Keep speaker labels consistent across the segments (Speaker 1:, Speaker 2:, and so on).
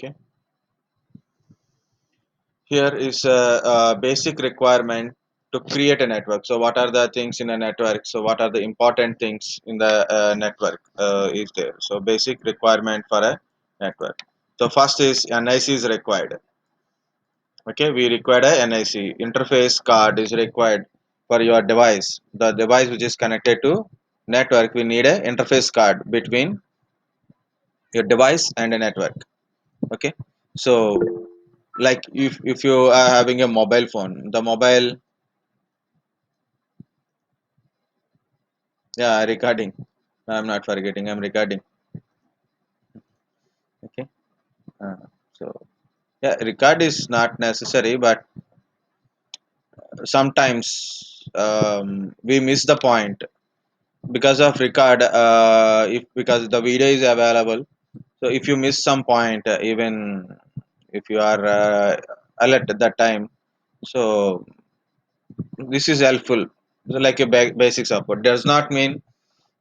Speaker 1: Okay, here is a basic requirement to create a network. So what are the things in a network? So what are the important things in the network is there? So basic requirement for a network. So first is NIC is required. Okay, we require a NIC interface card is required for your device. The device which is connected to network, we need a interface card between your device and a network. Okay, so like if you are having a mobile phone, the mobile, yeah, recording, I'm not forgetting, I'm recording. Okay, uh, so yeah, record is not necessary, but sometimes we miss the point because of record. If because the video is available, so if you miss some point, even if you are alert at that time, so this is helpful. So like a basic support does not mean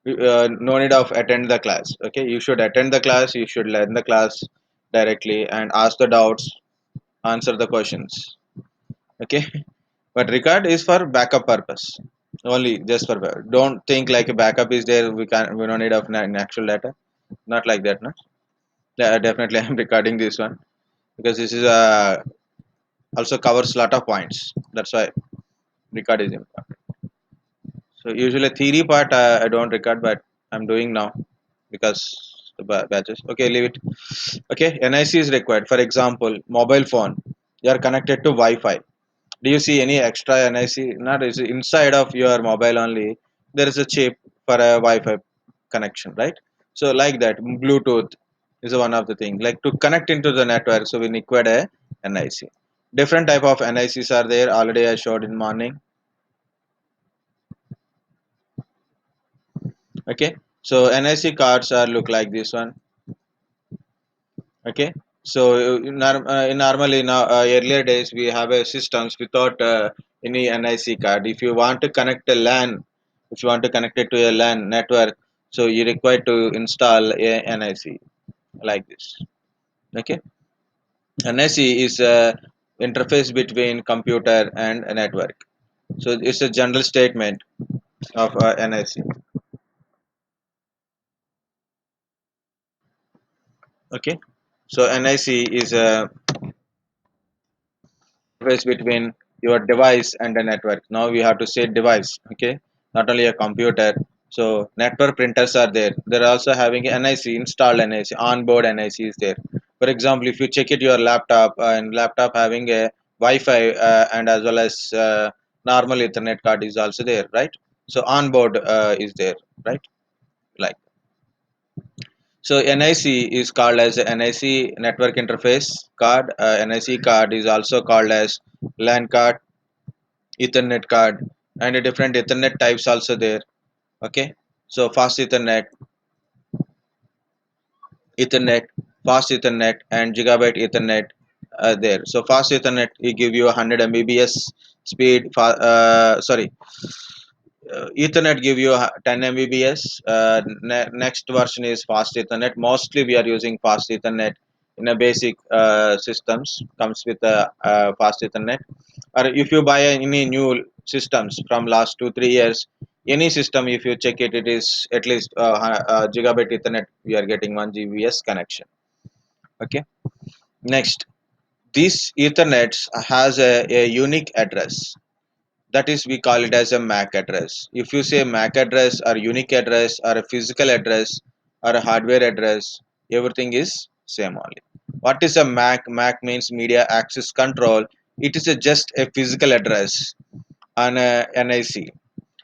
Speaker 1: no need of attend the class. Okay, you should attend the class, you should learn the class directly and ask the doubts, answer the questions. Okay, but record is for backup purpose only, just for don't think like a backup is there, we don't need of actual data, not like that, no. Yeah, definitely I'm recording this one because this is also covers lot of points, that's why record is important. So usually theory part I don't record, but I'm doing now because the batches. Okay, leave it. Okay, NIC is required. For example, mobile phone, you are connected to Wi-Fi. Do you see any extra NIC? Not is inside of your mobile only. There is a chip for a Wi-Fi connection, right? So like that, Bluetooth is one of the thing. Like to connect into the network, so we require a NIC. Different type of NICs are there. Already I showed in morning. Okay, so NIC cards are look like this one. Okay, so normally now earlier days we have a systems without any NIC card. If you want to connect a LAN, if you want to connect it to a LAN network, so you require to install a NIC like this. Okay, NIC is a interface between computer and a network. So it's a general statement of NIC. Okay, so NIC is a interface between your device and the network. Now we have to say device, okay, not only a computer. So network printers are there. They're also having NIC, installed NIC, onboard NIC is there. For example, if you check it your laptop and laptop having a Wi-Fi and as well as normal Ethernet card is also there, right? So onboard is there, right? Like so NIC is called as NIC network interface card. NIC card is also called as LAN card, Ethernet card, and a different Ethernet types also there. Okay, so fast Ethernet, Ethernet, fast Ethernet, and gigabit Ethernet there. So fast Ethernet will give you 100 Mbps speed. Sorry, Ethernet give you 10 Mbps. Next version is fast Ethernet. Mostly we are using fast Ethernet in a basic systems comes with a fast Ethernet. Or if you buy any new systems from last 2 3 years, any system if you check it, it is at least gigabit Ethernet. We are getting 1 Gbps connection. Okay. Next, this Ethernet has a unique address, that is we call it as a MAC address. If you say MAC address or unique address or a physical address or a hardware address, everything is same only. What is a MAC? MAC means media access control. It is just a physical address on a NIC,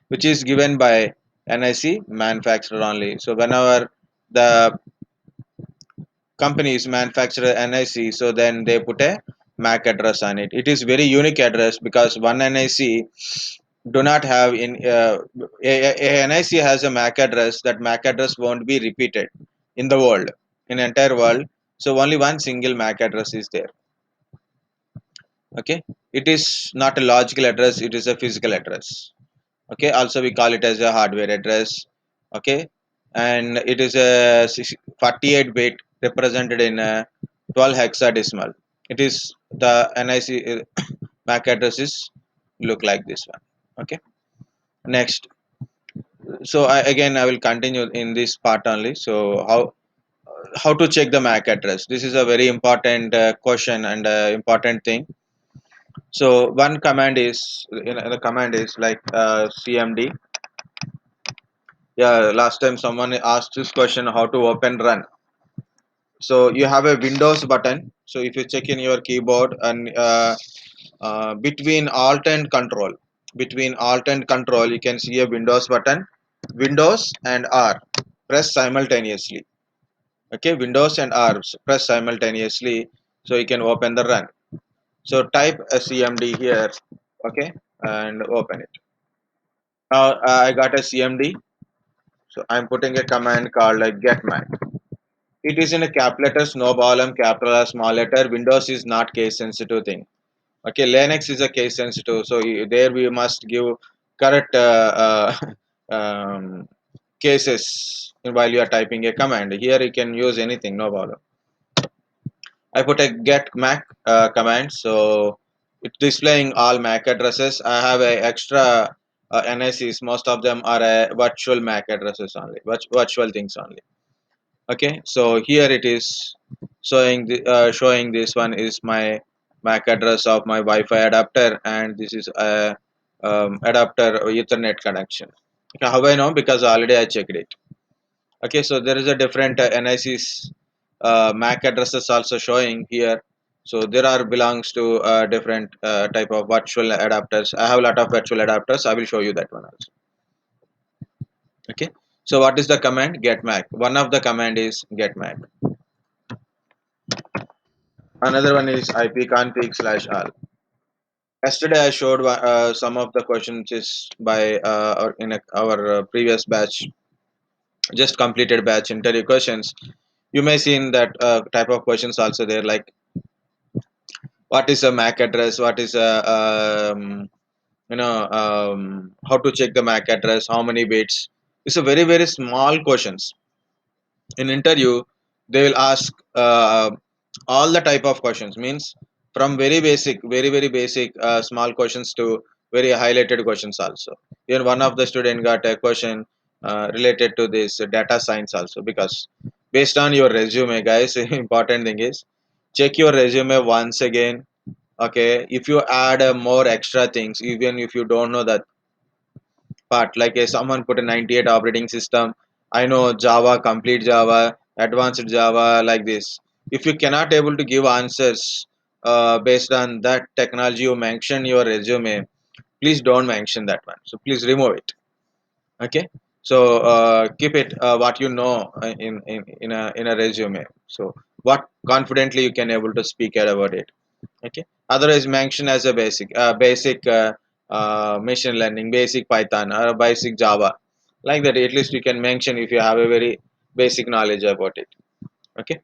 Speaker 1: which is given by NIC manufacturer only. So whenever the companies manufacture NIC, so then they put a MAC address on it. It is very unique address because one NIC do not have in NIC has a MAC address. That MAC address won't be repeated in the world, in entire world. So only one single MAC address is there. Okay, it is not a logical address. It is a physical address. Okay, also we call it as a hardware address. Okay, and it is a 48 bit represented in 12 hexadecimal. It is the NIC MAC address is look like this one. Okay. Next, so again I will continue in this part only. So how to check the MAC address? This is a very important question and important thing. So one command is, the command is like CMD. Yeah, last time someone asked this question, how to open run. So you have a Windows button. So if you check in your keyboard and between Alt and Control, you can see a Windows button, Windows and R. Press simultaneously. Okay, Windows and R press simultaneously, so you can open the run. So type a CMD here. Okay, and open it. Now I got a CMD. So I'm putting a command called like getMac. It is in a cap letters, no column, capital or small letter. Windows is not case sensitive thing. Okay, Linux is a case sensitive, so there we must give correct cases while you are typing a command. Here you can use anything, no problem. I put a get Mac command, so it's displaying all Mac addresses. I have a extra NICs. Most of them are virtual Mac addresses only, virtual things only. Okay, so here it is showing this one is my MAC address of my Wi-Fi adapter, and this is a adapter Ethernet connection. Okay, how I know? Because already I checked it. Okay, so there is a different NICs MAC addresses also showing here. So there are belongs to different type of virtual adapters. I have a lot of virtual adapters. I will show you that one also. Okay, so what is the command? Get MAC. One of the command is get MAC. Another one is ipconfig/all. Yesterday I showed some of the questions is by our previous batch, just completed batch interview questions. You may see in that type of questions also there, like what is a MAC address, what is a how to check the MAC address, how many bits. It's a very small questions. In interview they will ask all the type of questions, means from very basic, very basic small questions to very highlighted questions also. Even one of the student got a question related to this data science also, because based on your resume, guys, important thing is check your resume once again. Okay, if you add more extra things, even if you don't know that part, like someone put a 98 operating system, I know Java, complete Java, advanced Java, like this. If you cannot able to give answers based on that technology you mention your resume, please don't mention that one, so please remove it. Okay, so keep it what you know in a resume, so what confidently you can able to speak out about it. Okay, otherwise mention as a basic machine learning, basic Python or basic Java, like that. At least you can mention if you have a very basic knowledge about it. Okay,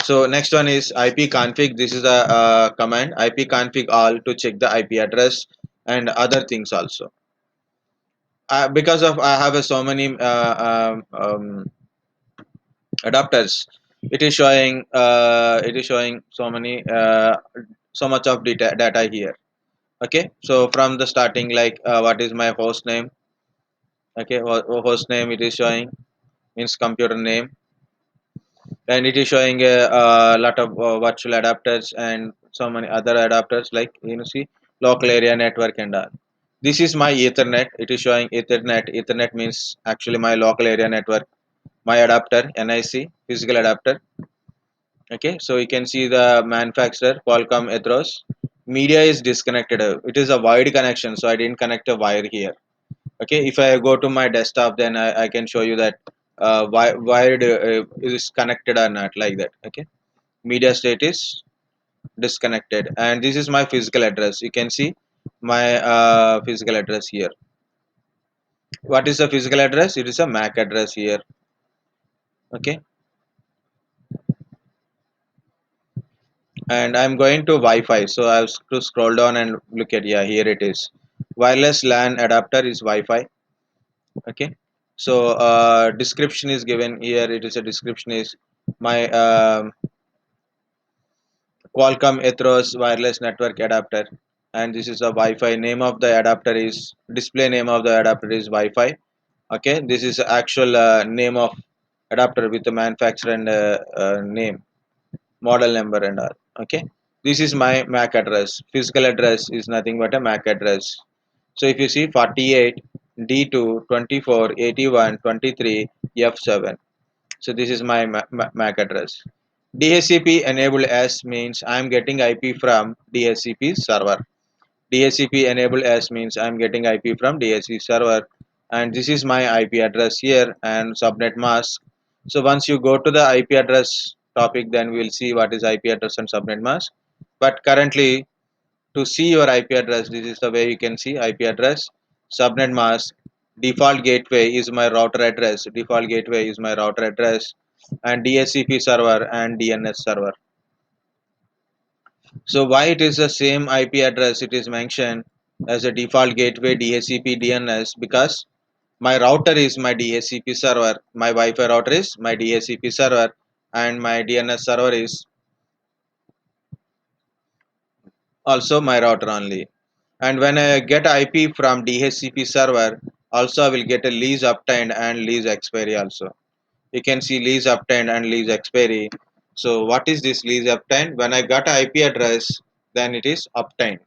Speaker 1: so next one is ipconfig. This is a command, ipconfig all, to check the IP address and other things also. Because of I have so many adapters, it is showing so many so much of data here. Okay, so from the starting, like what is my host name. Okay, host name it is showing, means computer name, and it is showing a lot of virtual adapters and so many other adapters, like see local area network and all. This is my Ethernet. It is showing Ethernet means actually my local area network, my adapter NIC physical adapter. Okay, so you can see the manufacturer Qualcomm Ethos. Media is disconnected. It is a wired connection, so I didn't connect a wire here. Okay, if I go to my desktop, then I can show you that wired is connected or not, like that. Okay, media state is disconnected, and this is my physical address. You can see my physical address here. What is the physical address? It is a MAC address here. Okay, and I'm going to Wi-Fi, so I have to scroll down and look at, yeah, here it is. Wireless LAN adapter is Wi-Fi. Okay, so description is given here. It is a description is my Qualcomm Ethos wireless network adapter, and this is a Wi-Fi. Name of the adapter is display name of the adapter is Wi-Fi. Okay, this is actual name of adapter with the manufacturer and name, model number and all. Okay, this is my MAC address. Physical address is nothing but a MAC address. So if you see 48 D2 24 81 23 F7. So this is my MAC address. DHCP enabled S means I am getting IP from DHCP server. DHCP enabled S means I am getting IP from DHCP server, and this is my IP address here and subnet mask. So once you go to the IP address topic, then we'll see what is IP address and subnet mask. But currently, to see your IP address, this is the way you can see IP address, subnet mask, default gateway is my router address, default gateway is my router address, and DHCP server and DNS server. So why it is the same IP address it is mentioned as a default gateway DHCP DNS, because my router is my DHCP server, my Wi-Fi router is my DHCP server, and my DNS server is also my router only. And when I get IP from DHCP server, also I will get a lease obtained and lease expiry also. You can see lease obtained and lease expiry. So what is this lease obtained? When I got IP address, then it is obtained.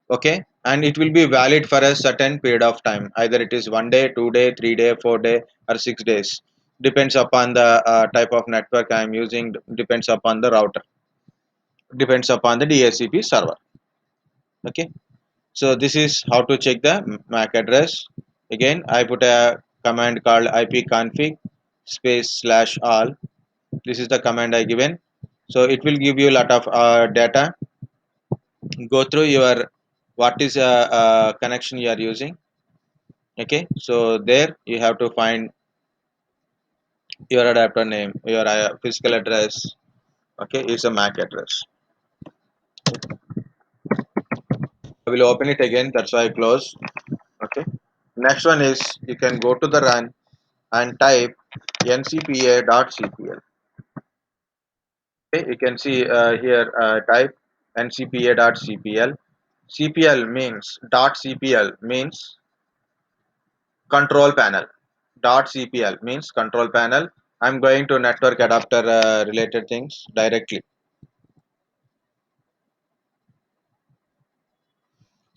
Speaker 1: Okay, and it will be valid for a certain period of time. Either it is 1 day, 2 day, 3 day, 4 day, or 6 days. Depends upon the type of network I am using. Depends upon the router. Depends upon the DHCP server. Okay. So this is how to check the MAC address. Again, I put a command called ipconfig space slash all. This is the command I given. So it will give you a lot of data. Go through your what is connection you are using. Okay, so there you have to find your adapter name, your physical address. Okay, is a MAC address. I will open it again. That's why I close. Okay. Next one is you can go to the run and type ncpa.cpl. Okay, you can see here type ncpa.cpl. CPL means .cpl means control panel. .cpl means control panel. I'm going to network adapter related things directly.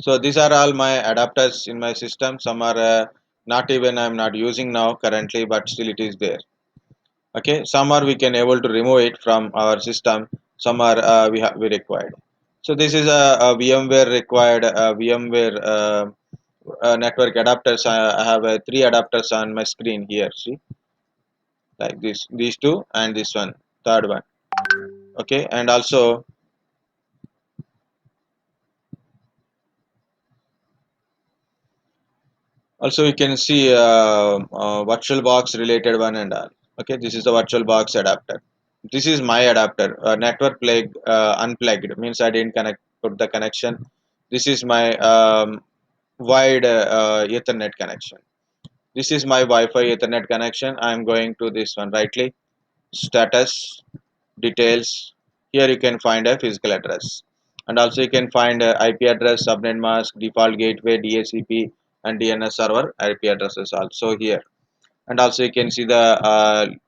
Speaker 1: So these are all my adapters in my system. Some are not even I'm not using now currently, but still it is there. Okay, some are we can able to remove it from our system. Some are we required. So this is a VMware required VMware network adapters. I have three adapters on my screen here. See, like this, these two, and this one, third one. Okay, and also you can see VirtualBox related one and all. Okay, this is the VirtualBox adapter. This is my adapter. Network plug unplugged means I didn't connect put the connection. This is my wide Ethernet connection. This is my Wi-Fi Ethernet connection. I am going to this one. Right click, status, details. Here you can find a physical address, and also you can find IP address, subnet mask, default gateway, DHCP, and DNS server IP addresses also here. And also you can see the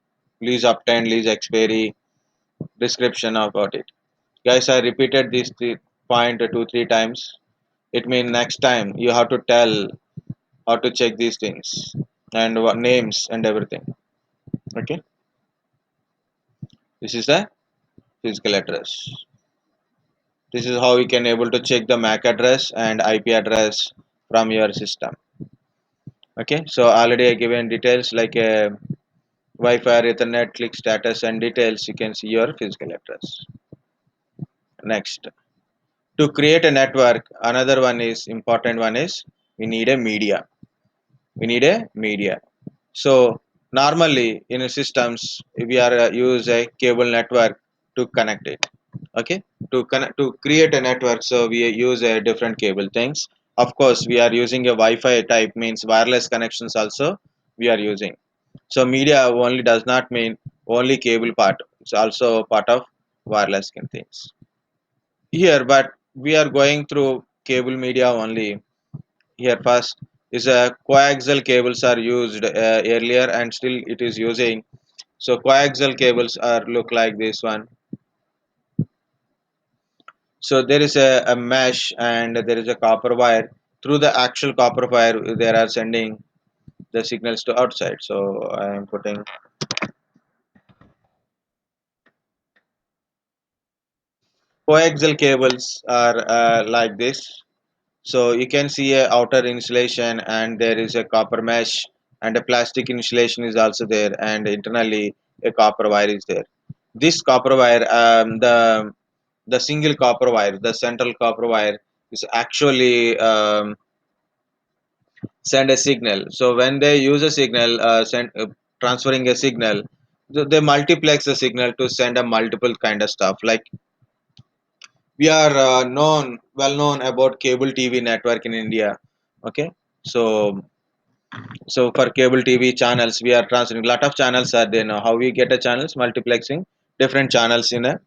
Speaker 1: lease obtained, lease expiry, description about it. Guys, I repeated this point two three times. It means next time you have to tell how to check these things and what names and everything. Okay, this is the physical address. This is how you can able to check the MAC address and IP address from your system. Okay, so already I given details like Wi-Fi or Ethernet, click status and details. You can see your physical address. Next, to create a network, another one is important one is we need a media. We need a media. So normally in systems we are use a cable network to connect it. Okay, to connect to create a network, so we use a different cable things. Of course, we are using a Wi-Fi type means wireless connections also we are using. So media only does not mean only cable part. It's also part of wireless kind things here. But we are going through cable media only. Here first is a coaxial cables are used earlier and still it is using. So coaxial cables are look like this one. So there is a mesh and there is a copper wire. Through the actual copper wire they are sending the signals to outside. So I am putting coaxial cables are like this. So you can see a outer insulation and there is a copper mesh and a plastic insulation is also there, and internally a copper wire is there. This copper wire, the single copper wire, the central copper wire is actually send a signal. So when they use a signal, transferring a signal, they multiplex the signal to send a multiple kind of stuff. Like we are well known about cable TV network in India. Okay, so for cable TV channels, we are transferring. Lot of channels are there now. How we get a channels multiplexing different channels in a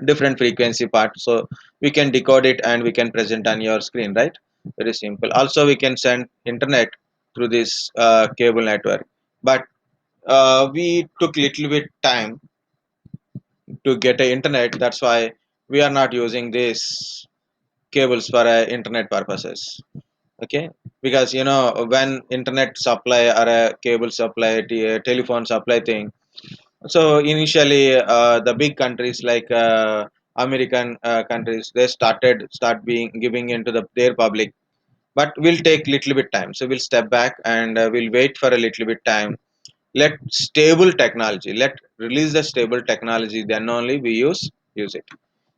Speaker 1: different frequency part. So we can decode it and we can present on your screen, right? Very simple. Also, we can send internet through this cable network, but we took little bit time to get a internet. That's why we are not using this cables for internet purposes. Okay, because when internet supply or a cable supply, telephone supply thing. So initially, the big countries like American countries, they start being giving into their public, but we'll take little bit time. So we'll step back and we'll wait for a little bit time. Let stable technology, let release the stable technology. Then only we use it.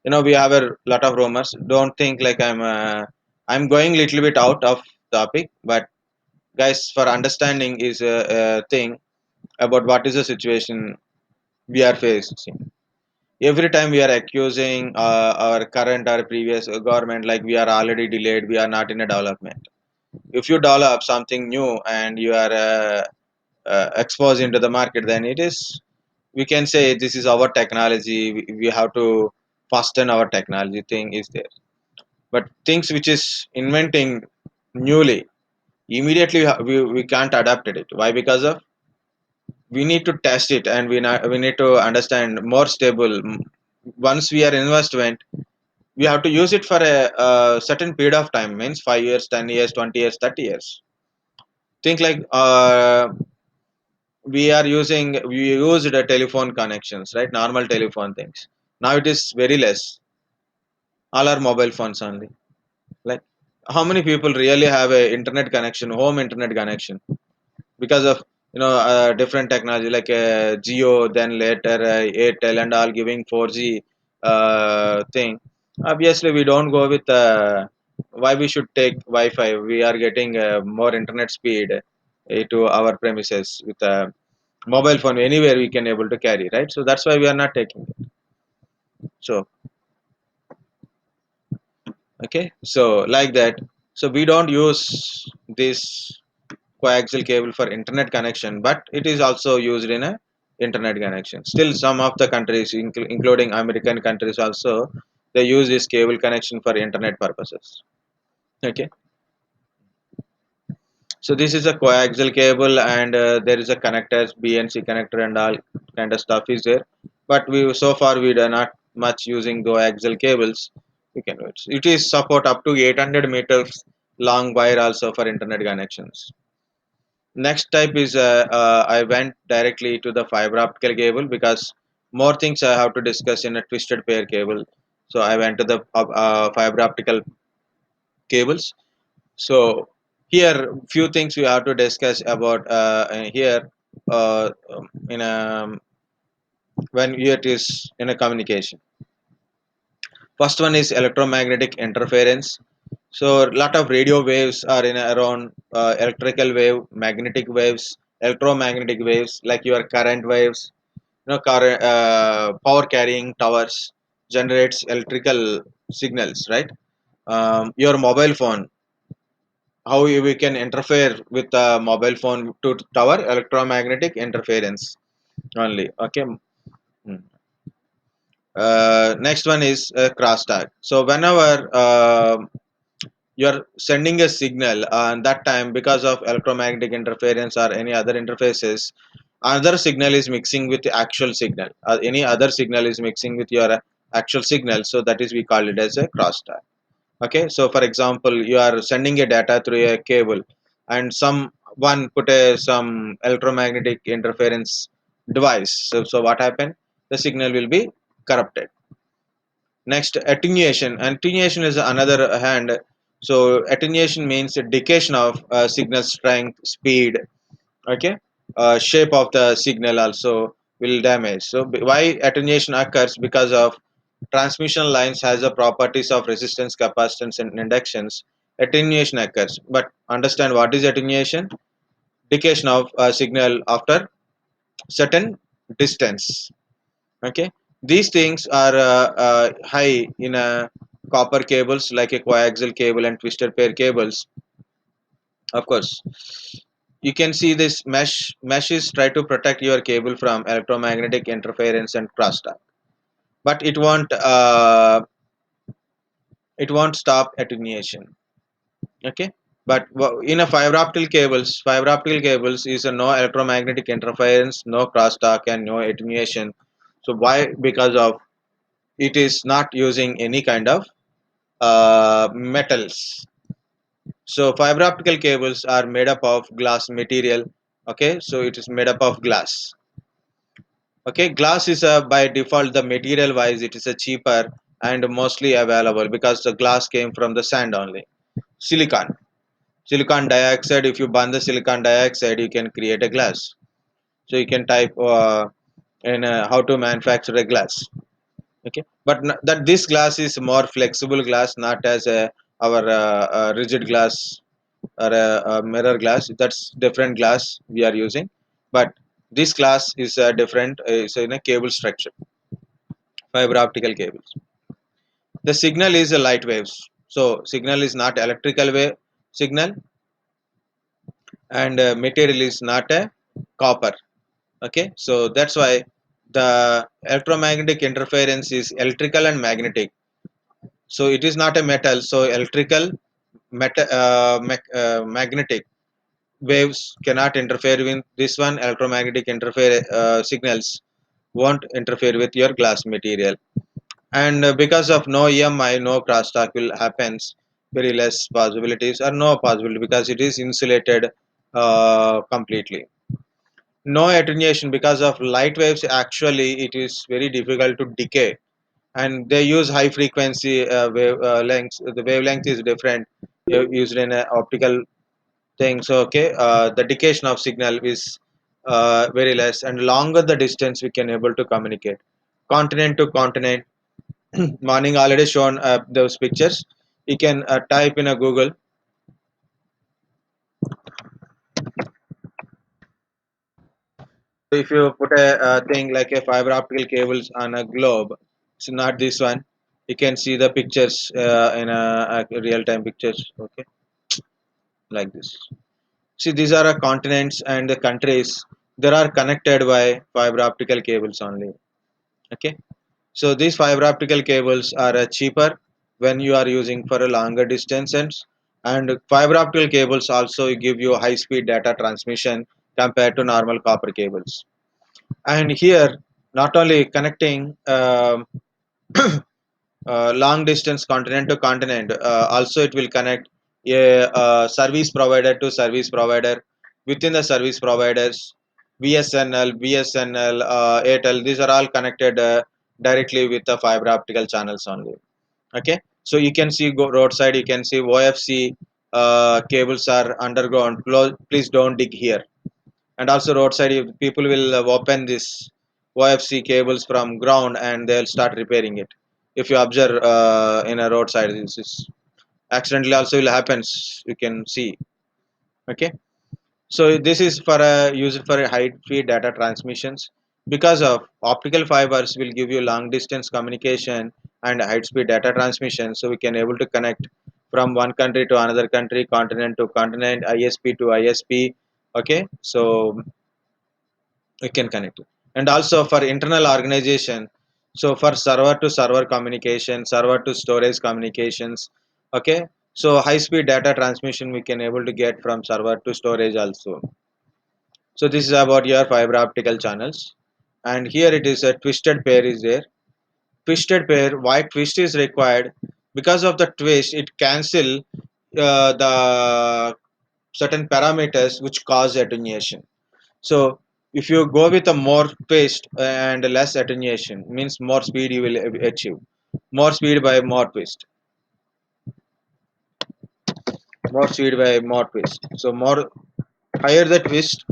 Speaker 1: We have a lot of rumors. Don't think like I'm going little bit out of topic, but guys, for understanding is a thing about what is the situation we are facing. Every time we are accusing our current or previous government like we are already delayed, we are not in a development. If you develop something new and you are exposed into the market, then it is, we can say this is our technology. We have to fasten our technology thing is there. But things which is inventing newly, immediately we can't adapt it. Why? Because of we need to test it and we need to understand more stable. Once we are investment, we have to use it for a certain period of time, means 5 years, 10 years, 20 years, 30 years. Think like we used the telephone connections, right? Normal telephone things. Now it is very less. All are mobile phones only. Like how many people really have a internet connection, home internet connection? Because of different technology like Geo, then later Airtel and all giving 4G thing. Obviously, we don't go with why we should take Wi-Fi. We are getting more internet speed to our premises with a mobile phone anywhere we can able to carry, right? So that's why we are not taking it. So okay, so like that. So we don't use this coaxial cable for internet connection, but it is also used in a internet connection. Still some of the countries including American countries also, they use this cable connection for internet purposes. Okay, so this is a coaxial cable and there is a connectors, BNC connector and all kind of stuff is there, but we so far we are not much using coaxial cables. We can, it is support up to 800 meters long wire also for internet connections. Next type is I went directly to the fiber optical cable because more things I have to discuss in a twisted pair cable. So I went to the fiber optical cables. So here few things we have to discuss about here in a when it is in a communication. First one is electromagnetic interference. So lot of radio waves are in around electrical wave, magnetic waves, electromagnetic waves like your current waves. Current power carrying towers generates electrical signals, right? Your mobile phone, how we can interfere with the mobile phone to tower electromagnetic interference only. Okay. Hmm. Next one is crosstalk. So whenever you're sending a signal and that time because of electromagnetic interference or any other interfaces, another signal is mixing with the actual signal, any other signal is mixing with your actual signal, so that is we call it as a crosstalk. Okay, so for example you are sending a data through a cable and someone put a some electromagnetic interference device, so what happened, the signal will be corrupted. Next, attenuation. Attenuation is another hand. So attenuation means a decay of signal strength, speed. Okay, shape of the signal also will damage. So why attenuation occurs? Because of transmission lines has the properties of resistance, capacitance, and inductions. Attenuation occurs. But understand what is attenuation? Decay of signal after certain distance. Okay, these things are high in copper cables like a coaxial cable and twisted pair cables. Of course, you can see this meshes try to protect your cable from electromagnetic interference and crosstalk, but it won't stop attenuation. Okay, but in a fiber optical cables is a no electromagnetic interference, no crosstalk, and no attenuation. So why? Because of it is not using any kind of metals. So fiber optical cables are made up of glass material. Okay, so it is made up of glass. Okay, glass is by default the material wise it is a cheaper and mostly available because the glass came from the sand only. Silicon, silicon dioxide. If you burn the silicon dioxide, you can create a glass. So you can type in how to manufacture a glass. Okay, but that this glass is more flexible glass, not as a our rigid glass or a mirror glass. That's different glass we are using, but this glass is different, it's in a cable structure, fiber optical cables. The signal is a light waves, so signal is not electrical wave signal, and material is not a copper. Okay, so that's why the electromagnetic interference is electrical and magnetic. So it is not a metal, so electrical magnetic waves cannot interfere with this one. Electromagnetic interfere signals won't interfere with your glass material, and because of no EMI, no crosstalk will happens, very less possibilities or no possibility because it is insulated completely. No attenuation because of light waves, actually it is very difficult to decay, and they use high frequency wave lengths. The wavelength is different used in optical things. Okay, the decay of signal is very less, and longer the distance we can able to communicate continent to continent. Morning already shown those pictures. You can type in a Google. So if you put a thing like a fiber optical cables on a globe, it's not this one. You can see the pictures in a real time pictures. Okay, like this. See, these are continents and the countries. They are connected by fiber optical cables only. Okay, so these fiber optical cables are cheaper when you are using for a longer distances, and fiber optical cables also give you high speed data transmission compared to normal copper cables. And here, not only connecting long distance continent to continent, also it will connect a service provider to service provider. Within the service providers, BSNL, Airtel, these are all connected directly with the fiber optical channels only. Okay, so you can see roadside, you can see OFC cables are underground. Please don't dig here. And also roadside, people will open this OFC cables from ground and they'll start repairing it. If you observe in a roadside, this is accidentally also will happens. You can see. Okay, so this is for a used for a high speed data transmissions. Because of optical fibers will give you long distance communication and high speed data transmission, so we can able to connect from one country to another country, continent to continent, ISP to ISP. Okay, so we can connect it. And also for internal organization, So for server to server communication, server to storage communications. Okay, so high speed data transmission we can able to get from server to storage also. So this is about your fiber optical channels. And here it is a twisted pair is there. Twisted pair, why twist is required? Because of the twist it cancel the certain parameters which cause attenuation. So if you go with a more twist and less attenuation, means more speed you will achieve. More speed by more twist. More speed by more twist. So more higher the twist.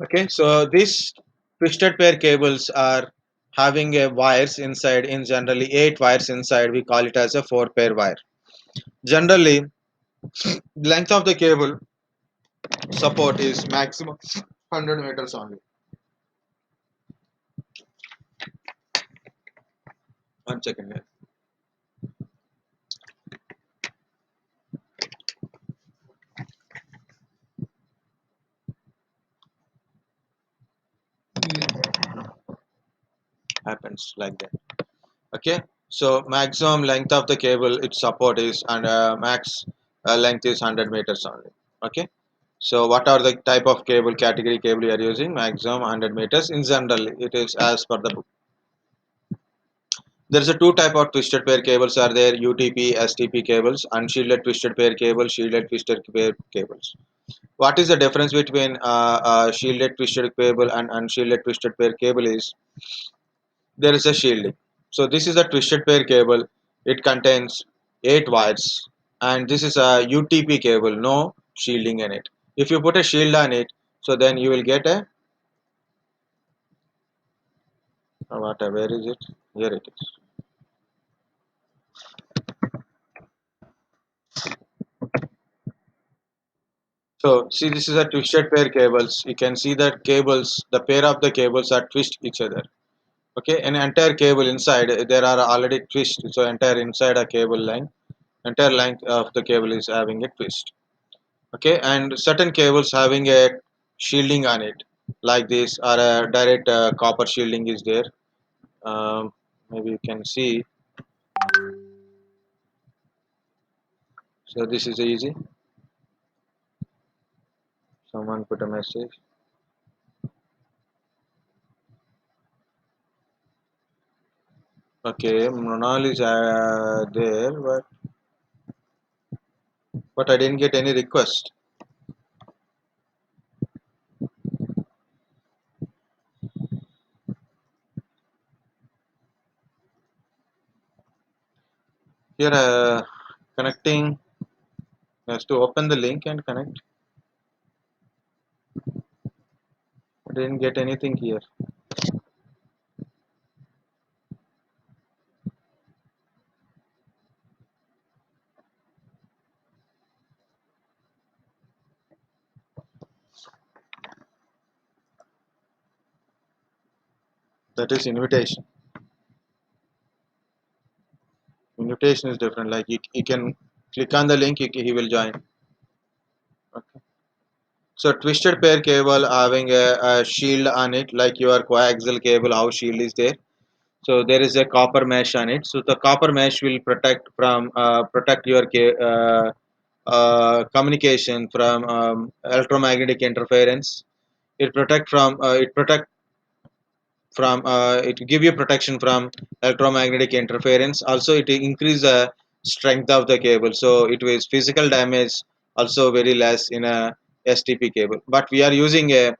Speaker 1: Okay. So these twisted pair cables are having a wires inside. In generally 8 wires inside, we call it as a 4 pair wire. Generally, length of the cable support is maximum 100 meters only. One second here. Happens like that. Okay, so maximum length of the cable its support is, and max length is 100 meters only. Okay, so what are the type of cable category cable you are using? Maximum 100 meters. In general it is as per the book. There's a two type of twisted pair cables are there: UTP, STP cables, unshielded twisted pair cable, shielded twisted pair cables. What is the difference between shielded twisted cable and unshielded twisted pair cable is there is a shielding. So this is a twisted pair cable. It contains 8 wires, and this is a UTP cable, no shielding in it. If you put a shield on it, so then you will get a what? Where is it? Here it is. So see, this is a twisted pair cables. You can see that cables, the pair of the cables are twist each other. Okay, an entire cable inside there are already twist. So entire inside a cable line, entire length of the cable is having a twist. Okay, and certain cables having a shielding on it like this, or a direct copper shielding is there. Maybe you can see. So this is easy. Someone put a message. Okay, Mronal is there, but I didn't get any request. Here connecting has to open the link and connect. I didn't get anything here. That is invitation. Invitation is different. Like you can click on the link, he will join. Okay. So twisted pair cable having a shield on it, like your coaxial cable, how shield is there. So there is a copper mesh on it. So the copper mesh will protect your communication from electromagnetic interference. It give you protection from electromagnetic interference. Also it increase the strength of the cable, so it was physical damage also very less in a STP cable. But we are using a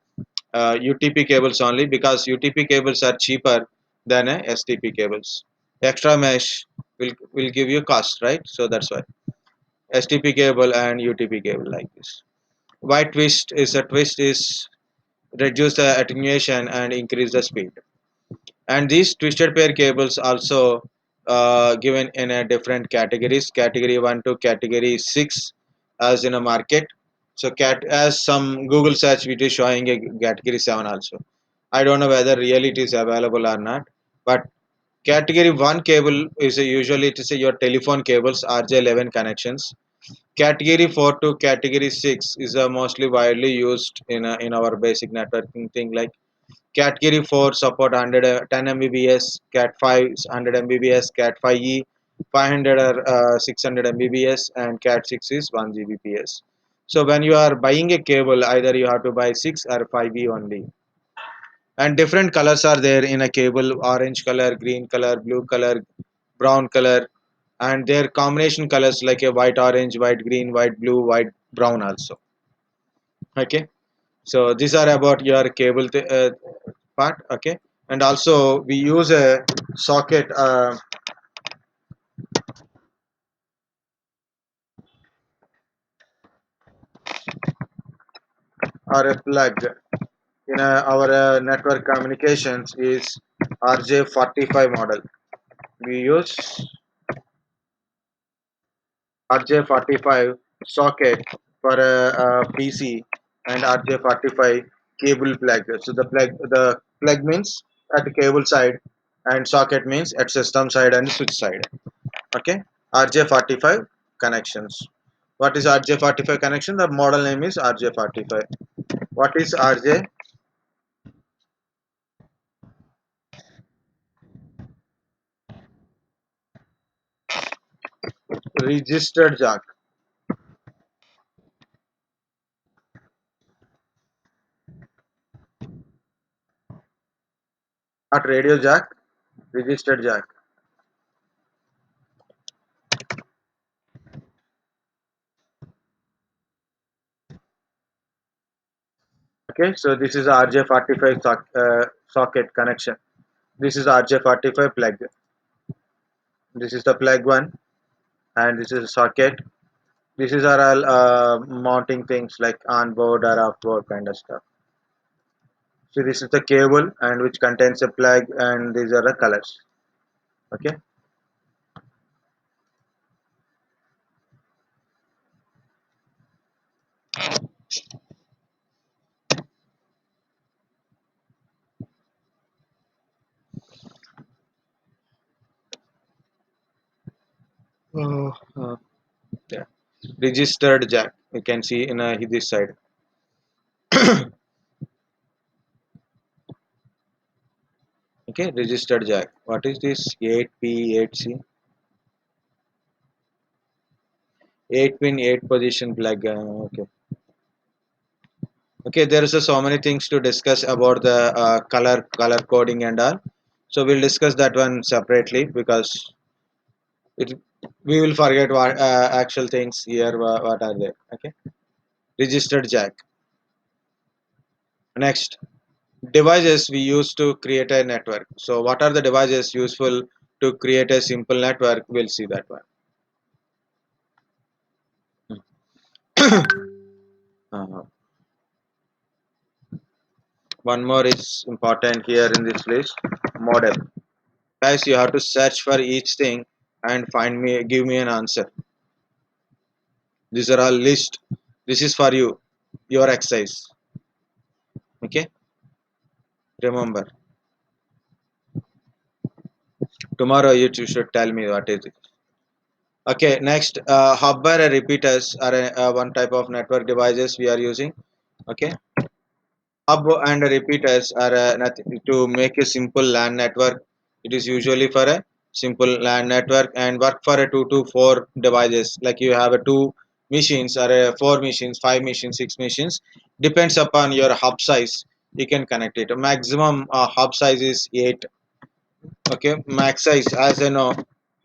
Speaker 1: UTP cables only because UTP cables are cheaper than a STP cables. Extra mesh will give you cost, right? So that's why STP cable and UTP cable like this. Why twist is reduce the attenuation and increase the speed. And these twisted pair cables also given in a different categories, category 1 to category 6 as in a market. So cat as some Google search video showing a category 7 also. I don't know whether really it is available or not, but category 1 cable is usually it is your telephone cables, RJ11 connections. Category 4 to category 6 is mostly widely used in our basic networking thing like Category 4 support 100 10 Mbps, Cat 5 100 Mbps, Cat 5e 500 or 600 Mbps, and Cat 6 is 1 Gbps. So when you are buying a cable, either you have to buy 6 or 5e only. And different colors are there in a cable: orange color, green color, blue color, brown color, and their combination colors like a white orange, white green, white blue, white brown also. Okay, so these are about your cable part. Okay, and also we use a socket or a plug in our network communications is RJ45 model. We use RJ45 socket for a PC, and RJ45 cable plug. So the plug means at the cable side, and socket means at system side and switch side. Okay, RJ45 connections. What is RJ45 connection? The model name is RJ45. What is RJ? Registered jack. Not radio jack. Registered jack. Okay, so this is RJ45 socket connection. This is RJ45 plug. This is the plug one, and this is a socket. This is our all mounting things like on board or off board kind of stuff. So this is the cable, and which contains a plug, and these are the colors. Okay. Uh, yeah. Registered jack. You can see in this side. Okay, registered jack. What is this? 8P8C. 8 pin 8 position plug. Okay. Okay, there is so many things to discuss about the color coding and all. So we'll discuss that one separately because it we will forget what actual things here what are there. Okay, registered jack. Next, devices we use to create a network. So what are the devices useful to create a simple network? We'll see that one. Uh, One more is important here in this list: modem. Guys, you have to search for each thing and find me, give me an answer. These are all list. This is for you, your exercise. Okay, remember. Tomorrow you two should tell me what is it. Okay, next, hardware and repeaters are one type of network devices we are using. Okay, hub and repeaters are nothing to make a simple LAN network. It is usually for a simple LAN network and work for a 2 to 4 devices. Like you have a 2 machines or a 4 machines, 5 machines, 6 machines. Depends upon your hub size. You can connect it. Maximum hub size is 8. Okay, max size, as I know,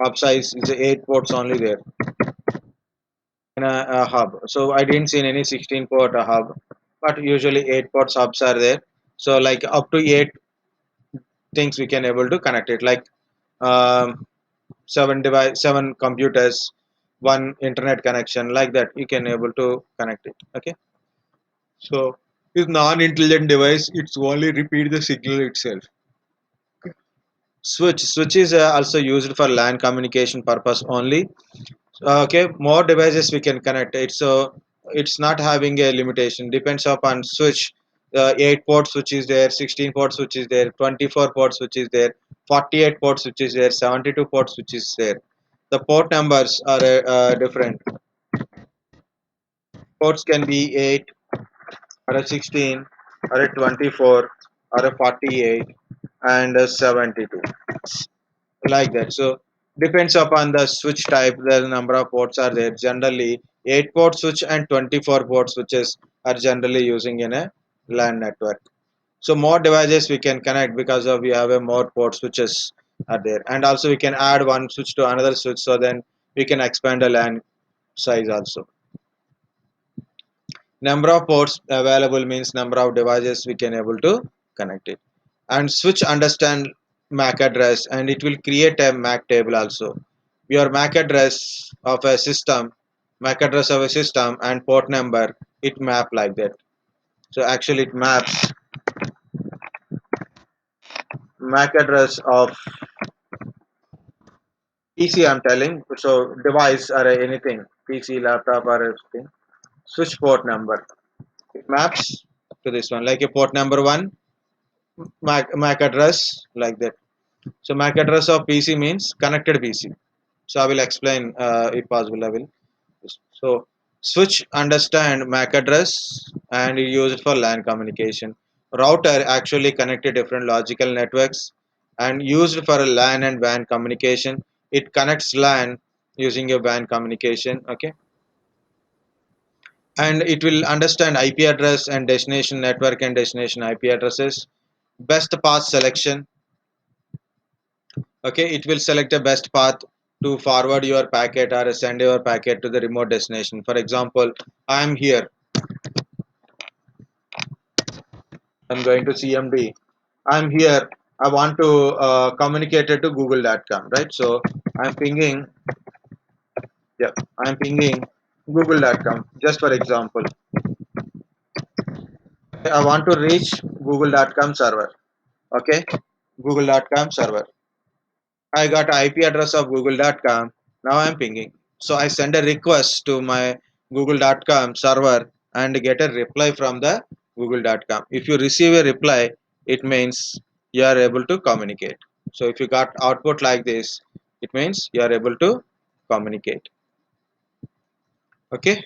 Speaker 1: hub size is 8 ports only there in a hub. So I didn't see any 16 port hub, but usually 8 ports hubs are there. So like up to 8 things we can able to connect it. Like um, 7 computers, one internet connection, like that you can able to connect it. Okay. So this non-intelligent device, it's only repeat the signal itself. Switch is also used for LAN communication purpose only. Okay, more devices we can connect it, so it's not having a limitation. Depends upon switch. 8 ports which is there, 16 ports which is there, 24 ports which is there, 48 ports which is there, 72 ports which is there. The port numbers are different. Ports can be 8 or a 16 or a 24 or a 48 and a 72, like that. So depends upon the switch type, the number of ports are there. Generally 8 port switch and 24 port switches are generally using in a LAN network. So more devices we can connect because of we have a more port switches are there, and also we can add one switch to another switch, so then we can expand the LAN size also. Number of ports available means number of devices we can able to connect it. And switch understand MAC address, and it will create a MAC table also. Your MAC address of a system, MAC address of a system and port number, it map like that. So actually it maps MAC address of PC, I'm telling. So device or anything, PC, laptop or anything. Switch port number. It maps to this one, like a port number one, MAC address like that. So MAC address of PC means connected PC. So I will explain if possible. I will. So switch understand MAC address and you use it for LAN communication. Router actually connected different logical networks and used for LAN and WAN communication. It connects LAN using a WAN communication. Okay, and it will understand IP address and destination network and destination IP addresses. Best path selection. Okay, it will select the best path to forward your packet or send your packet to the remote destination. For example, I am here, I'm going to CMD, I'm here, I want to communicate it to google.com, right? So I'm pinging, yeah, I'm pinging google.com just for example. I want to reach google.com server. Okay, google.com server, I got IP address of google.com. Now I'm pinging. So I send a request to my google.com server and get a reply from the google.com. If you receive a reply, it means you are able to communicate. So if you got output like this, it means you are able to communicate. Okay.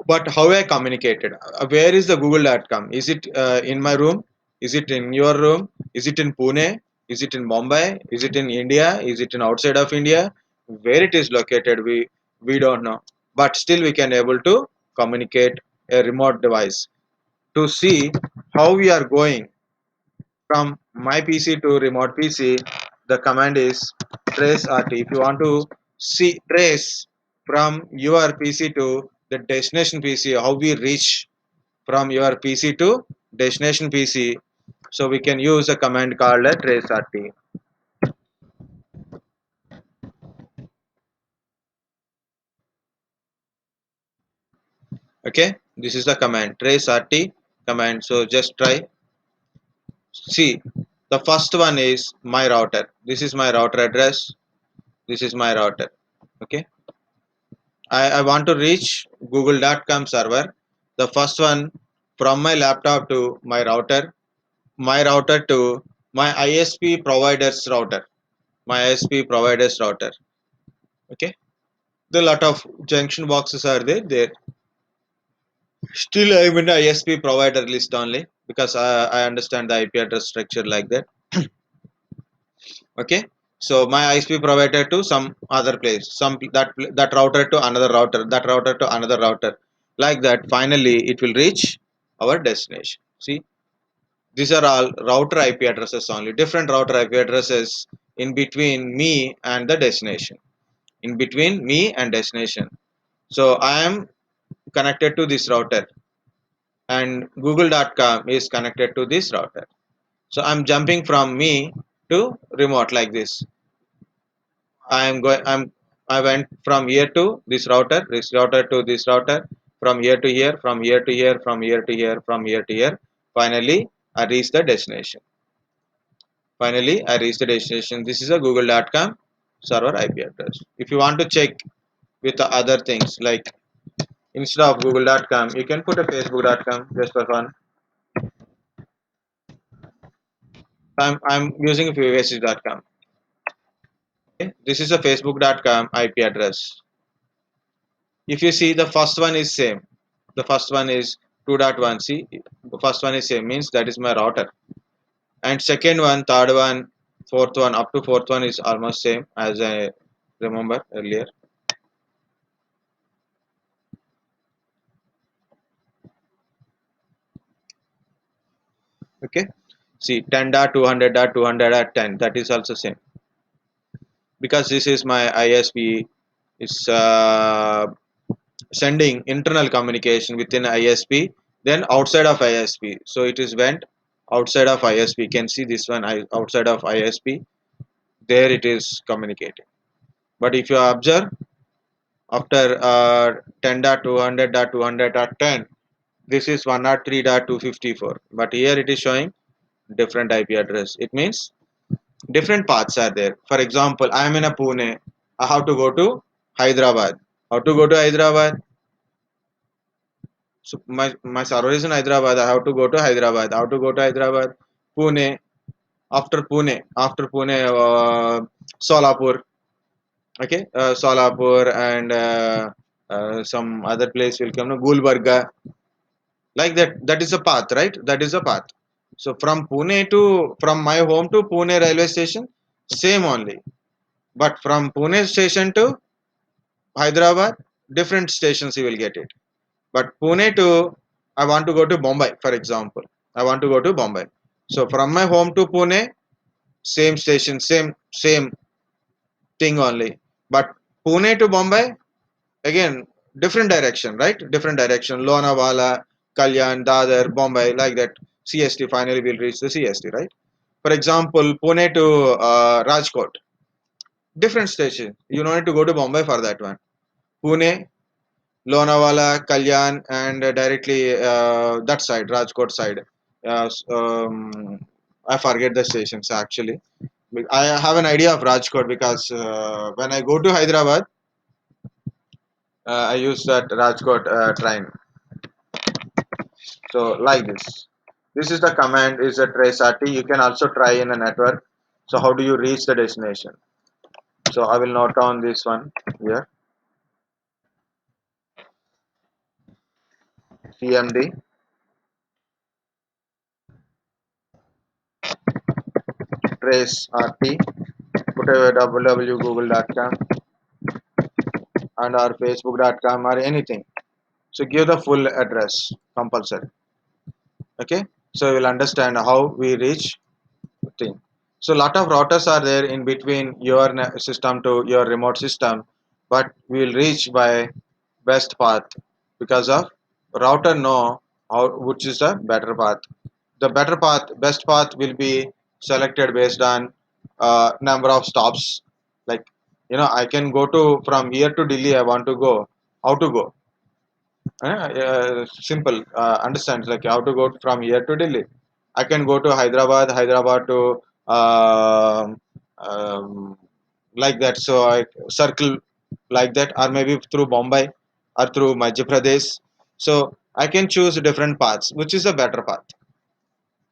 Speaker 1: But how I communicated? Where is the google.com? Is it in my room? Is it in your room? Is it in Pune? Is it in Mumbai? Is it in India? Is it in outside of India? Where it is located, we don't know, but still we can able to communicate a remote device. To see how we are going from my PC to remote PC, the command is trace RT. If you want to see trace from your PC to the destination PC, how we reach from your PC to destination PC, so we can use a command called a trace RT. Okay, this is the command trace RT command. So just try. See, the first one is my router. This is my router address. This is my router. Okay, I want to reach google.com server. The first one from my laptop to my router to my ISP provider's router, my ISP provider's router. Okay, the lot of junction boxes are there. Still, I'm in the ISP provider list only because I understand the IP address structure like that. Okay, so my ISP provider to some other place, that router to another router, that router to another router, like that. Finally, it will reach our destination. See, these are all router IP addresses only. Different router IP addresses in between me and the destination. In between me and destination. So I am connected to this router, and google.com is connected to this router. So I'm jumping from me to remote like this. I went from here to this router to this router, from here to here, from here to here, from here to here, from here to here. Finally, I reached the destination. Finally, I reached the destination. This is a google.com server IP address. If you want to check with the other things, like instead of google.com, you can put a facebook.com just for fun. I'm using facebook.com. Okay? This is a facebook.com IP address. If you see, the first one is same. The first one is 2.1. See, first one is same, means that is my router. And second one, third one, fourth one, up to fourth one is almost same as I remember earlier. Okay. See, 10.200.200.10, that is also same, because this is my ISP. It's sending internal communication within ISP, then outside of ISP. So it is went outside of ISP. You can see this one outside of ISP. There it is communicating. But if you observe after 10.200.200.10, this is 103.254. But here it is showing different IP address. It means different paths are there. For example, I am in a Pune. I have to go to Hyderabad. How to go to Hyderabad? So my server is in Hyderabad. I have to go to Hyderabad. How to go to Hyderabad? Pune. After Pune, Solapur. Okay, Solapur and some other place will come. No, Gulbarga. Like that. That is a path, right? That is a path. So from my home to Pune railway station, same only. But from Pune station to Hyderabad, different stations you will get it. But Pune to, I want to go to Bombay, for example. I want to go to Bombay. So from my home to Pune, same station, same thing only. But Pune to Bombay, again, different direction, right? Different direction. Lonavala, Kalyan, Dadar, Bombay, like that. CST, finally we'll reach the CST, right? For example, Pune to Rajkot, different station. You don't need to go to Bombay for that one. Pune, Lonavala, Kalyan, and directly that side, Rajkot side. I forget the stations actually. I have an idea of Rajkot because when I go to Hyderabad, I use that Rajkot train. So like this. This is the command is a trace RT. You can also try in a network. So how do you reach the destination? So I will note down this one here. CMD trace RT. Whatever www.google.com and or facebook.com or anything. So give the full address compulsory. Okay. So we'll understand how we reach thing. So lot of routers are there in between your system to your remote system, but we will reach by best path because of router know how which is the better path. The better path, best path will be selected based on number of stops. Like I can go to from here to Delhi. I want to go. How to go? Simple. Understand like how to go from here to Delhi. I can go to Hyderabad to um, like that. So I circle like that, or maybe through Bombay or through Madhya Pradesh. So I can choose different paths, which is a better path.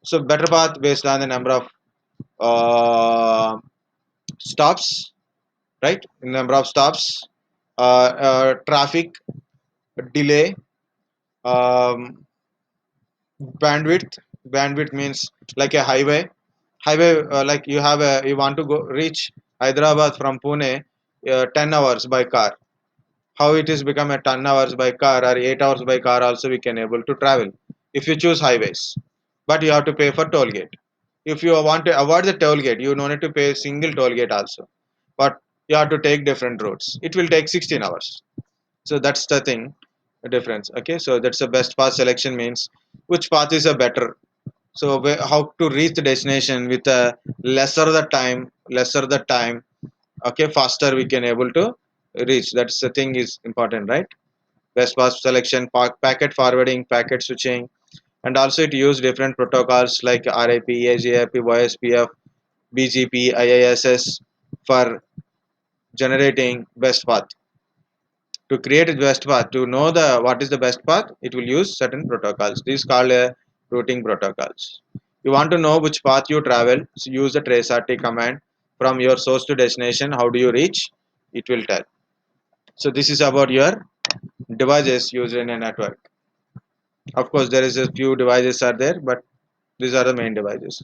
Speaker 1: So better path based on the number of stops, right? Number of stops, traffic delay, um, bandwidth. Bandwidth means like a highway like you want to go reach Hyderabad from Pune 10 hours by car. How it is become a 10 hours by car or 8 hours by car also we can able to travel if you choose highways, but you have to pay for toll gate. If you want to avoid the toll gate, you don't need to pay single toll gate also, but you have to take different routes. It will take 16 hours. So that's the thing, the difference. Okay, so that's the best path selection means which path is a better. So how to reach the destination with a lesser the time. Okay, faster we can able to reach. That's the thing is important, right? Best path selection, packet forwarding, packet switching, and also it use different protocols like RIP, AGIP, YSPF, BGP, IISS for generating best path. To create a best path, to know the what is the best path, it will use certain protocols. These called routing protocols. You want to know which path you travel, so use the traceRT command. From your source to destination, how do you reach, it will tell. So this is about your devices used in a network. Of course, there is a few devices are there, but these are the main devices.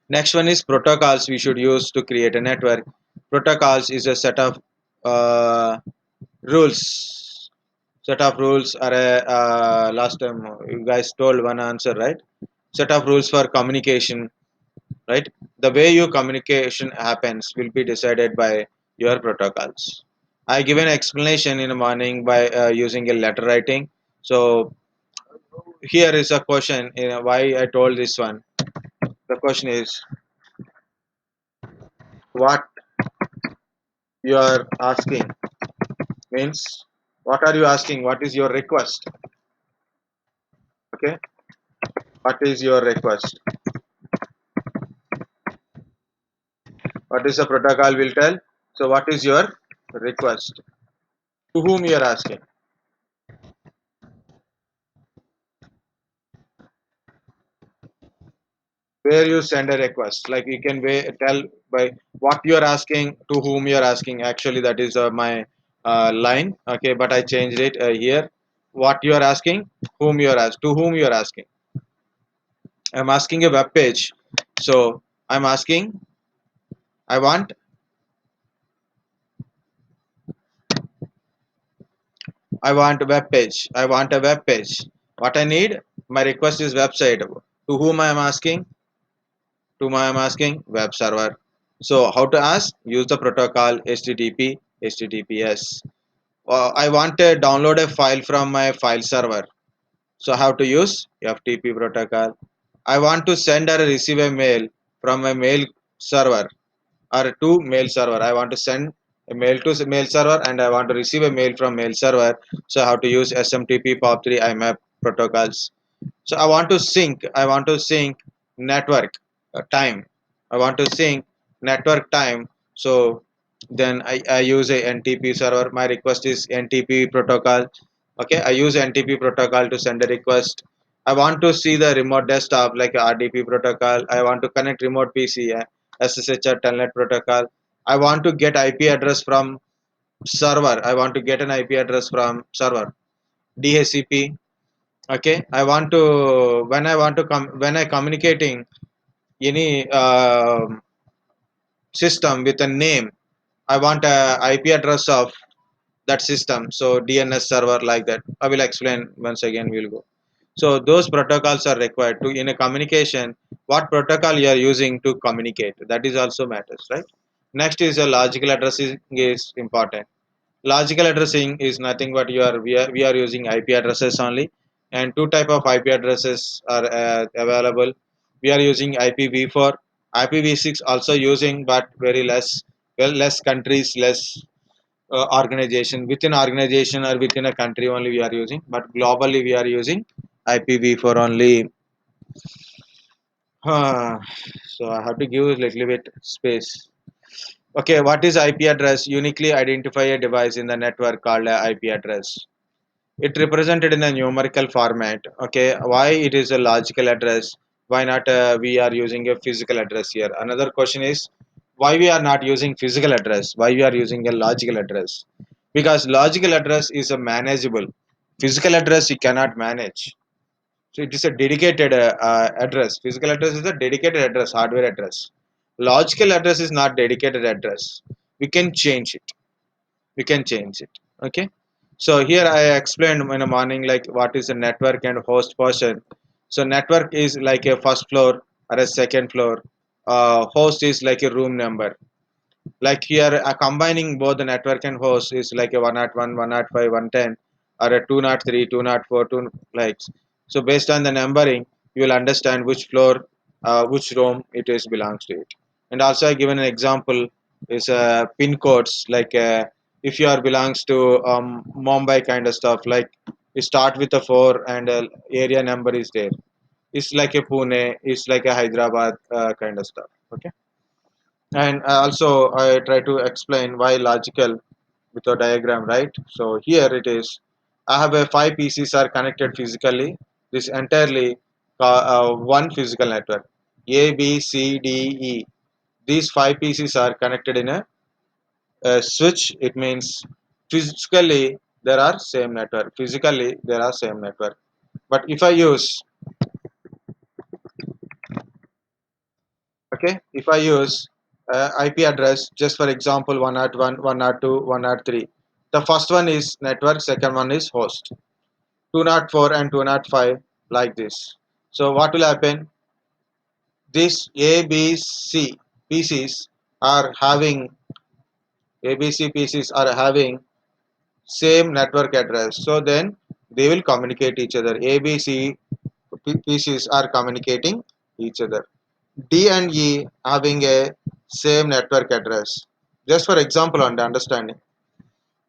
Speaker 1: Next one is protocols we should use to create a network. Protocols is a set of uh, rules. Set of rules are a last time you guys told one answer, right? Set of rules for communication, right? The way your communication happens will be decided by your protocols. I give an explanation in the morning by using a letter writing. So here is a question, why I told this one. The question is what you are asking means, what are you asking, what is your request? Okay, what is your request? What is the protocol will tell? So what is your request? To whom you are asking? Where you send a request, like you can tell by what you are asking, to whom you are asking. Actually that is my line, okay, but I changed it here. What you are asking, whom you are asking, to whom you are asking. I'm asking a web page, so I'm asking, I want, I want a web page, I want a web page. What I need, my request is website. To whom I am asking? To whom I am asking? Web server. So how to ask? Use the protocol http, https. I want to download a file from my file server. So how to use FTP protocol. I want to send or receive a mail from a mail server or to mail server. I want to send a mail to mail server and I want to receive a mail from mail server. So how to use SMTP, POP3, IMAP protocols. So I want to sync network time. I want to sync network time. So then I use a NTP server. My request is NTP protocol. Okay, I use NTP protocol to send a request. I want to see the remote desktop like RDP protocol. I want to connect remote PC, SSH or Telnet protocol. I want to get IP address from server. I want to get an IP address from server. DHCP. Okay, I want to, when I want to come, when I communicating any system with a name, I want a IP address of that system. So DNS server, like that I will explain once again, we'll go. So those protocols are required to in a communication. What protocol you are using to communicate, that is also matters, right? Next is a logical addressing is important. Logical addressing is nothing but we are using IP addresses only, and two type of IP addresses are available. We are using IPv4, IPv6 also using, but very less. Well, less countries, less organization, within organization or within a country only we are using, but globally we are using IPv4 only. So I have to give a little bit space. Okay, what is IP address? Uniquely identify a device in the network called a IP address. It represented in a numerical format. Okay, why it is a logical address? Why not we are using a physical address here? Another question is why we are not using physical address? Why we are using a logical address? Because logical address is a manageable. Physical address you cannot manage. So it is a dedicated address. Physical address is a dedicated address, hardware address. Logical address is not dedicated address. We can change it. We can change it. Okay. So here I explained in the morning like what is a network and host portion. So network is like a first floor or a second floor. Host is like a room number. Like here combining both the network and host is like a 101, 105, 110, or a 203, 204, 2 like. So based on the numbering you will understand which floor, which room it is belongs to it. And also I given an example is pin codes, like if you are belongs to Mumbai kind of stuff, like you start with a 4 and area number is there. It's like a Pune, it's like a Hyderabad kind of stuff. Okay. And also I try to explain why logical with a diagram, right? So here it is. I have a 5 PCs are connected physically. This entirely one physical network. A, B, C, D, E. These 5 PCs are connected in a switch. It means physically there are same network. Physically, there are same network. But if I use, okay, if I use IP address, just for example, 101, 102, 103. The first one is network, second one is host. 204 and 205 like this. So what will happen? These ABC PCs are having ABC PCs are having same network address. So then they will communicate each other. ABC PCs are communicating each other. D and E having a same network address. Just for example and understanding.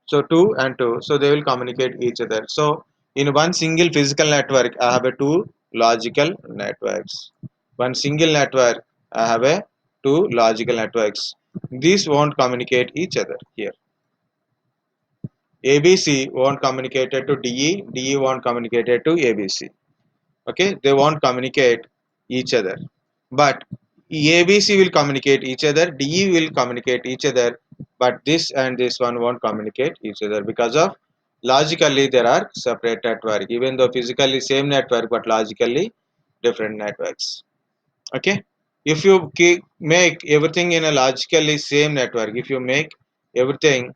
Speaker 1: So 2 and 2. So they will communicate each other. So in one single physical network, I have a two logical networks. One single network, I have a two logical networks. These won't communicate each other here. ABC won't communicate it to DE, DE won't communicate it to ABC. Okay, they won't communicate each other. But ABC will communicate each other, DE will communicate each other, but this and this one won't communicate each other because of logically there are separate network, even though physically same network but logically different networks. Okay, if you make everything in a logically same network, if you make everything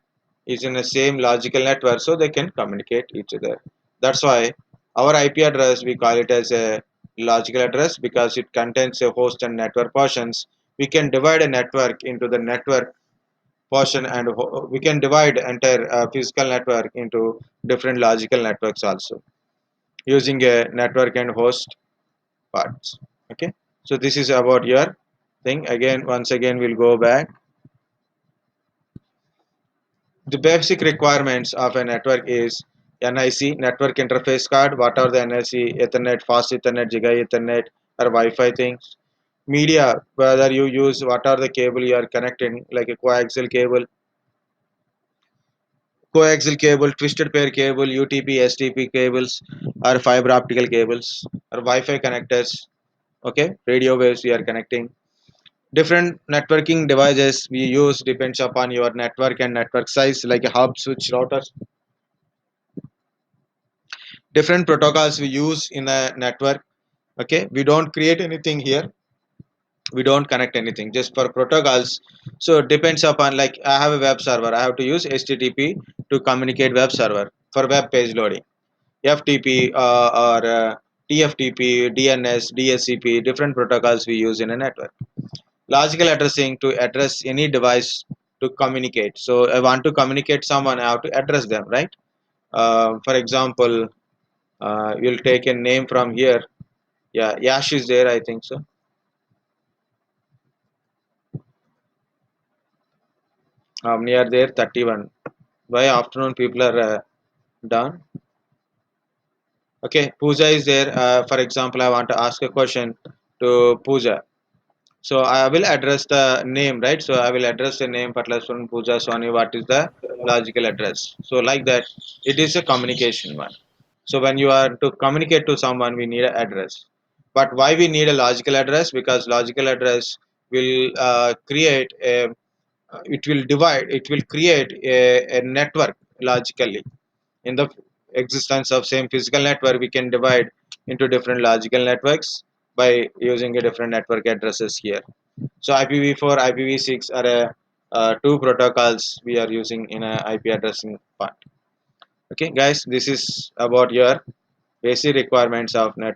Speaker 1: is in the same logical network, so they can communicate each other. That's why our IP address we call it as a logical address because it contains a host and network portions. We can divide a network into the network portion and we can divide entire physical network into different logical networks also using a network and host parts. Okay, so this is about your thing. Again, once again we'll go back. The basic requirements of a network is NIC, network interface card. What are the NIC? Ethernet, fast Ethernet, Giga Ethernet, or Wi-Fi things. Media, whether you use what are the cable you are connecting, like a coaxial cable, twisted pair cable, UTP, STP cables, or fiber optical cables, or Wi-Fi connectors. Okay, radio waves we are connecting. Different networking devices we use depends upon your network and network size, like a hub, switch, routers. Different protocols we use in a network. Okay, we don't create anything here, we don't connect anything just for protocols. So it depends upon, like I have a web server, I have to use HTTP to communicate web server for web page loading. FTP or TFTP, DNS, DSCP, different protocols we use in a network. Logical addressing to address any device to communicate. So I want to communicate someone, I have to address them, right? For example, you'll take a name from here. Yeah, Yash is there, I think so. Near there 31. By afternoon people are done. Okay, Pooja is there. For example, I want to ask a question to Pooja. So I will address the name, right? So I will address the name Patlasun Pooja Swani. What is the logical address? So like that, it is a communication one. So when you are to communicate to someone, we need an address. But why we need a logical address? Because logical address will create a, it will divide, it will create a network logically. In the existence of same physical network, we can divide into different logical networks by using a different network addresses here. So IPv4, IPv6 are two protocols we are using in a IP addressing part. Okay, guys, this is about your basic requirements of network.